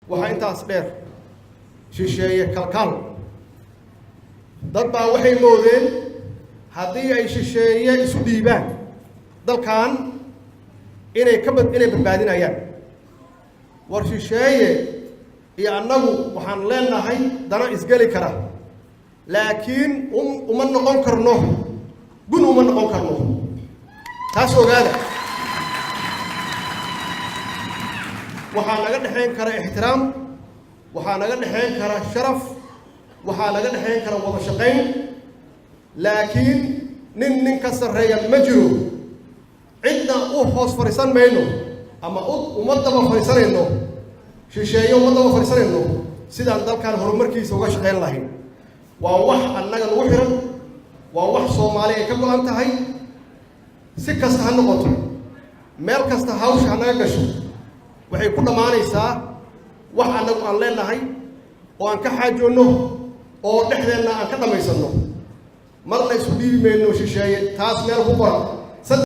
waxaa intaas dheer shisheeye kalkaal dad baa waxay moodeen haddii ay shisheeye isu dhiibaan dalkan inay badbaadinayaan war shisheeye iyo annagu waxaan leenahay dana isgeli kara laakiin uma noqon karno gun uma noqon karno taas ogaada waxaa naga dhexayn kara ixtiraam waxaa naga dhexayn kara sharaf waxaa naga dhexayn kara wada shaqayn laakiin nin ka sarreeya ma jiro cidna u hoos fariisan mayno ama uma daba fariisanayno shisheeye uma daba fariisanayno sidaan dalkan horumarkiisa uga shaqayn lahayn waa wax annaga lagu xiran waa wax Soomaali ay ka go'an tahay si kasta ha noqoto meel kasta hawsha naga gasho waxay ku dhamaanaysaa wax annagu aan leenahay oo aan ka xaajoonno oo dhexdeena aan ka dhamaysano marna isu dhiibi mayno shisheeye taas meel ku qoran